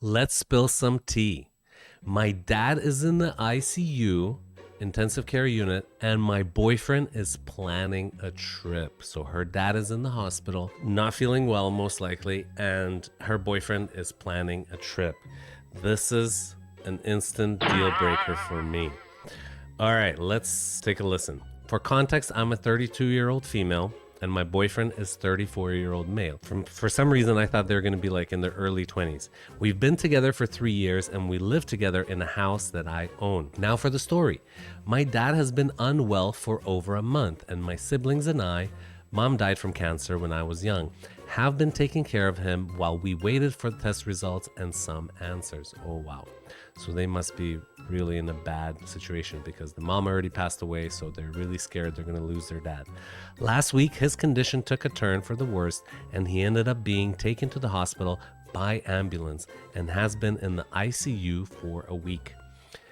Let's spill some tea. My dad is in the ICU, intensive care unit, and my boyfriend is planning a trip. So her dad is in the hospital, not feeling well, most likely, and her boyfriend is planning a trip. This is an instant deal breaker for me. All right, let's take a listen. For context, I'm a 32-year-old female and my boyfriend is 34-year-old male. For some reason, I thought they were going to be like in their early 20s. We've been together for 3 years and we live together in a house that I own. Now for the story. My dad has been unwell for over a month and my siblings and I, mom died from cancer when I was young, have been taking care of him while we waited for the test results and some answers. Oh wow. So they must be really in a bad situation because the mom already passed away, so they're really scared they're going to lose their dad. Last week, his condition took a turn for the worst and he ended up being taken to the hospital by ambulance and has been in the ICU for a week.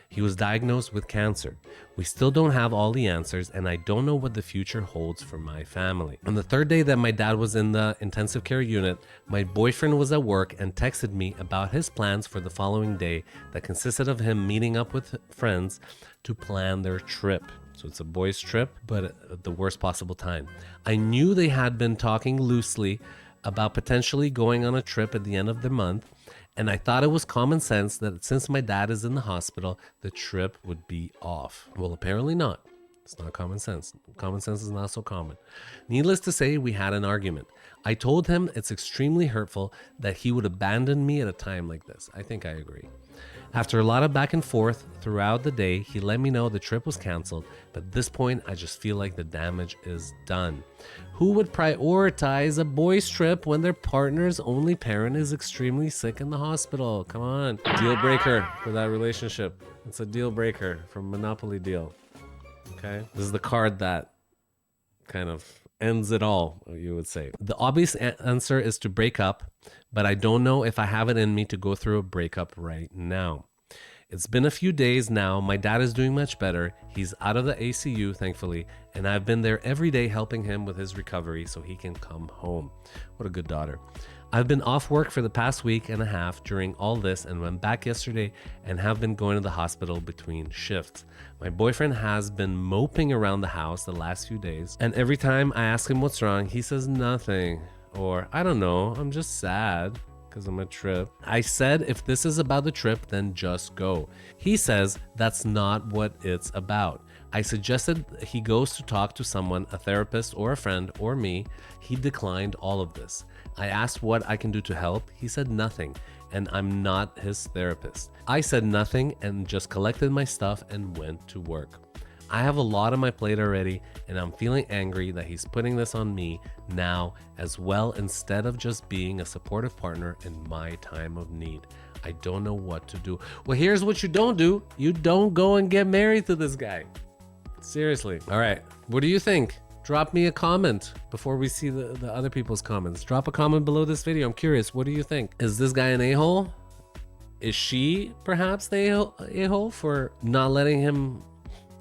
He was diagnosed with cancer. We still don't have all the answers and I don't know what the future holds for my family. On the third day that my dad was in the intensive care unit, my boyfriend was at work and texted me about his plans for the following day that consisted of him meeting up with friends to plan their trip. So it's a boys' trip, but at the worst possible time. I knew they had been talking loosely about potentially going on a trip at the end of the month, and I thought it was common sense that since my dad is in the hospital, the trip would be off. Well, apparently not. It's not common sense. Common sense is not so common. Needless to say, we had an argument. I told him it's extremely hurtful that he would abandon me at a time like this. I think I agree. After a lot of back and forth throughout the day, he let me know the trip was canceled, but at this point, I just feel like the damage is done. Who would prioritize a boys' trip when their partner's only parent is extremely sick in the hospital? Come on. Deal breaker for that relationship. It's a deal breaker from Monopoly Deal. Okay? This is the card that kind of ends it all, you would say. The obvious answer is to break up, but I don't know if I have it in me to go through a breakup right now. It's been a few days now. My dad is doing much better. He's out of the ACU, thankfully, and I've been there every day helping him with his recovery so he can come home. What a good daughter. I've been off work for the past week and a half during all this and went back yesterday and have been going to the hospital between shifts. My boyfriend has been moping around the house the last few days, and every time I ask him what's wrong, he says nothing. Or, I don't know, I'm just sad because I'm a trip. I said if this is about the trip, then just go. He says that's not what it's about. I suggested he goes to talk to someone, a therapist or a friend or me. He declined all of this. I asked what I can do to help. He said nothing, and I'm not his therapist. I said nothing and just collected my stuff and went to work. I have a lot on my plate already, and I'm feeling angry that he's putting this on me now as well instead of just being a supportive partner in my time of need. I don't know what to do. Well, here's what you don't do. You don't go and get married to this guy. Seriously. All right. What do you think? Drop me a comment before we see the other people's comments. Drop a comment below this video. I'm curious. What do you think? Is this guy an a-hole? Is she perhaps the a-hole for not letting him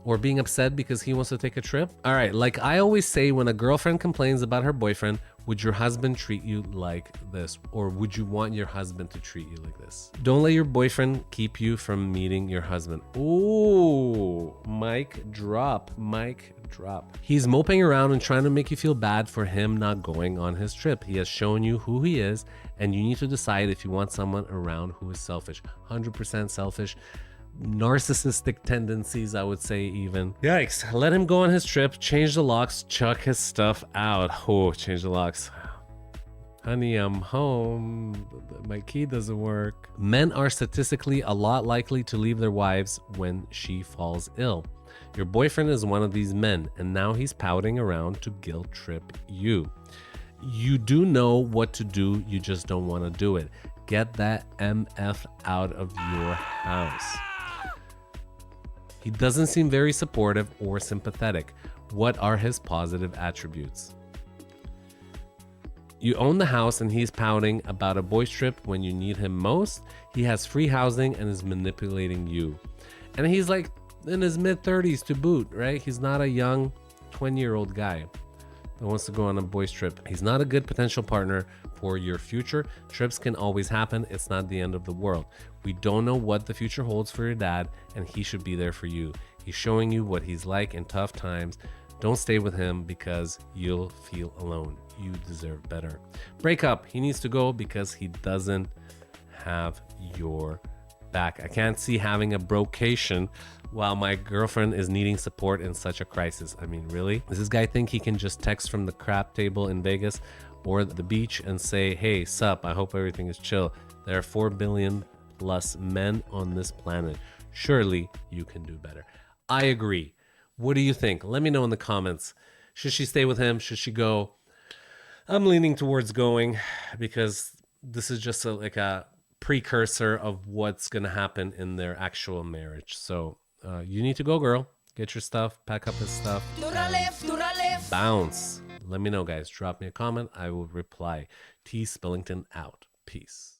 or being upset because he wants to take a trip? All right, like I always say, when a girlfriend complains about her boyfriend, would your husband treat you like this? Or would you want your husband to treat you like this? Don't let your boyfriend keep you from meeting your husband. Ooh, mic drop, mic drop. He's moping around and trying to make you feel bad for him not going on his trip. He has shown you who he is, and you need to decide if you want someone around who is selfish. 100% selfish. Narcissistic tendencies, I would say even. Yikes. Let him go on his trip, change the locks, chuck his stuff out. Oh, change the locks. Honey, I'm home. My key doesn't work. Men are statistically a lot likely to leave their wives when she falls ill. Your boyfriend is one of these men, and now he's pouting around to guilt trip you. You do know what to do, you just don't want to do it. Get that MF out of your house. He doesn't seem very supportive or sympathetic. What are his positive attributes? You own the house and he's pouting about a boys' trip when you need him most. He has free housing and is manipulating you. And he's like in his mid-30s to boot, right? He's not a young 20-year-old guy that wants to go on a boys' trip. He's not a good potential partner for your future. Trips can always happen. It's not the end of the world. We don't know what the future holds for your dad, and he should be there for you. He's showing you what he's like in tough times. Don't stay with him because you'll feel alone. You deserve better. Break up. He needs to go because he doesn't have your back. I can't see having a brocation while my girlfriend is needing support in such a crisis. I mean, really? Does this guy think he can just text from the crap table in Vegas or the beach and say, hey, sup, I hope everything is chill? There are 4 billion plus men on this planet. Surely you can do better. I agree. What do you think? Let me know in the comments. Should she stay with him? Should she go? I'm leaning towards going because this is just like a precursor of what's going to happen in their actual marriage. So you need to go, girl. Get your stuff, pack up his stuff, bounce. Let me know, guys. Drop me a comment. I will reply. T. Spillington out. Peace.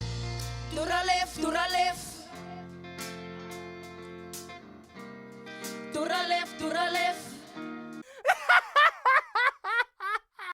Turalef.